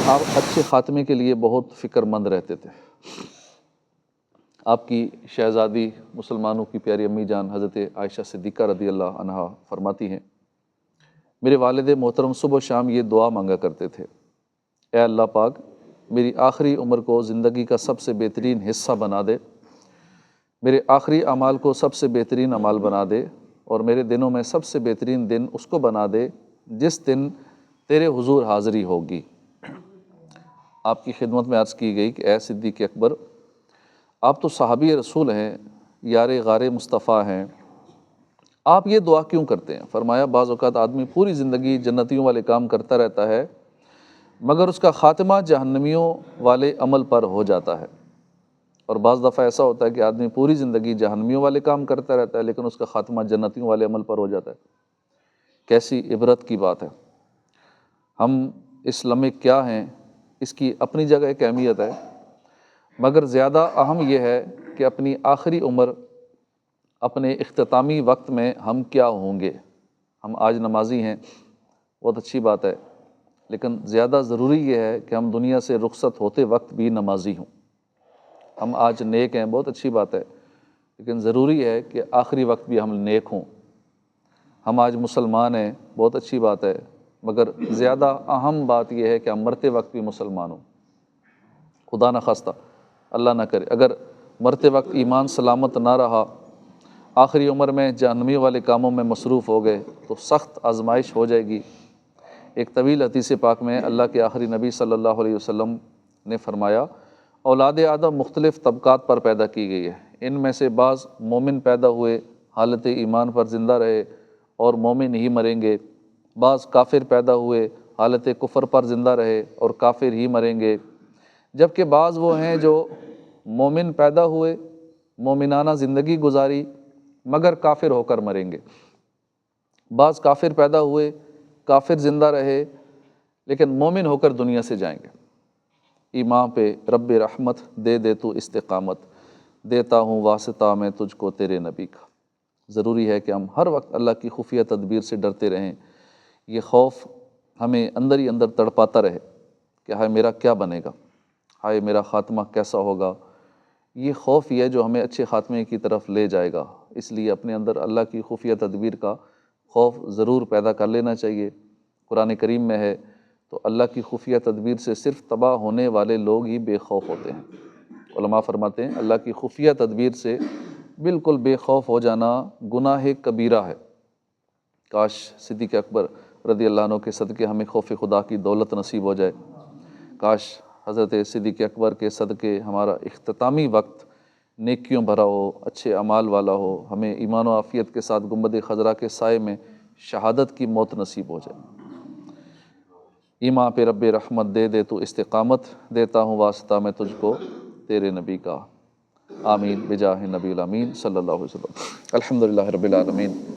آپ اچھے خاتمے کے لیے بہت فکر مند رہتے تھے۔ آپ کی شہزادی مسلمانوں کی پیاری امی جان حضرت عائشہ صدیقہ رضی اللہ عنہا فرماتی ہیں، میرے والد محترم صبح و شام یہ دعا مانگا کرتے تھے، اے اللہ پاک میری آخری عمر کو زندگی کا سب سے بہترین حصہ بنا دے، میرے آخری اعمال کو سب سے بہترین اعمال بنا دے، اور میرے دنوں میں سب سے بہترین دن اس کو بنا دے جس دن تیرے حضور حاضری ہوگی۔ آپ کی خدمت میں عرض کی گئی کہ اے صدیق اکبر، آپ تو صحابی رسول ہیں، یار غار مصطفیٰ ہیں، آپ یہ دعا کیوں کرتے ہیں؟ فرمایا بعض اوقات آدمی پوری زندگی جنتیوں والے کام کرتا رہتا ہے مگر اس کا خاتمہ جہنمیوں والے عمل پر ہو جاتا ہے، اور بعض دفعہ ایسا ہوتا ہے کہ آدمی پوری زندگی جہنمیوں والے کام کرتا رہتا ہے لیکن اس کا خاتمہ جنتیوں والے عمل پر ہو جاتا ہے۔ کیسی عبرت کی بات ہے۔ ہم اس لمحے کیا ہیں اس کی اپنی جگہ ایک اہمیت ہے، مگر زیادہ اہم یہ ہے کہ اپنی آخری عمر، اپنے اختتامی وقت میں ہم کیا ہوں گے۔ ہم آج نمازی ہیں، بہت اچھی بات ہے، لیکن زیادہ ضروری یہ ہے کہ ہم دنیا سے رخصت ہوتے وقت بھی نمازی ہوں۔ ہم آج نیک ہیں، بہت اچھی بات ہے، لیکن ضروری ہے کہ آخری وقت بھی ہم نیک ہوں۔ ہم آج مسلمان ہیں، بہت اچھی بات ہے، مگر زیادہ اہم بات یہ ہے کہ ہم مرتے وقت بھی مسلمان ہوں۔ خدا نخواستہ، اللہ نہ کرے، اگر مرتے وقت ایمان سلامت نہ رہا، آخری عمر میں جہنمی والے کاموں میں مصروف ہو گئے تو سخت آزمائش ہو جائے گی۔ ایک طویل حدیث پاک میں اللہ کے آخری نبی صلی اللہ علیہ وسلم نے فرمایا، اولاد آدم مختلف طبقات پر پیدا کی گئی ہے، ان میں سے بعض مومن پیدا ہوئے، حالت ایمان پر زندہ رہے اور مومن ہی مریں گے، بعض کافر پیدا ہوئے، حالت کفر پر زندہ رہے اور کافر ہی مریں گے، جبکہ بعض وہ ہیں جو مومن پیدا ہوئے، مومنانہ زندگی گزاری مگر کافر ہو کر مریں گے، بعض کافر پیدا ہوئے، کافر زندہ رہے لیکن مومن ہو کر دنیا سے جائیں گے۔ ایمان پہ رب رحمت دے دے تو استقامت، دیتا ہوں واسطہ میں تجھ کو تیرے نبی کا۔ ضروری ہے کہ ہم ہر وقت اللہ کی خفیہ تدبیر سے ڈرتے رہیں۔ یہ خوف ہمیں اندر ہی اندر تڑپاتا رہے کہ ہائے میرا کیا بنے گا، ہائے میرا خاتمہ کیسا ہوگا۔ یہ خوف ہی ہے جو ہمیں اچھے خاتمے کی طرف لے جائے گا، اس لیے اپنے اندر اللہ کی خفیہ تدبیر کا خوف ضرور پیدا کر لینا چاہیے۔ قرآن کریم میں ہے تو اللہ کی خفیہ تدبیر سے صرف تباہ ہونے والے لوگ ہی بے خوف ہوتے ہیں۔ علماء فرماتے ہیں اللہ کی خفیہ تدبیر سے بالکل بے خوف ہو جانا گناہ کبیرہ ہے۔ کاش صدیق اکبر رضی اللہ عنہ کے صدقے ہمیں خوف خدا کی دولت نصیب ہو جائے، کاش حضرت صدیق اکبر کے صدقے ہمارا اختتامی وقت نیکیوں بھرا ہو، اچھے اعمال والا ہو، ہمیں ایمان و عافیت کے ساتھ گنبد خضرا کے سائے میں شہادت کی موت نصیب ہو جائے۔ ایمان پہ رب رحمت دے دے تو استقامت، دیتا ہوں واسطہ میں تجھ کو تیرے نبی کا۔ آمین بجاہ نبی الامین صلی اللہ علیہ وسلم۔ الحمدللہ رب العالمین۔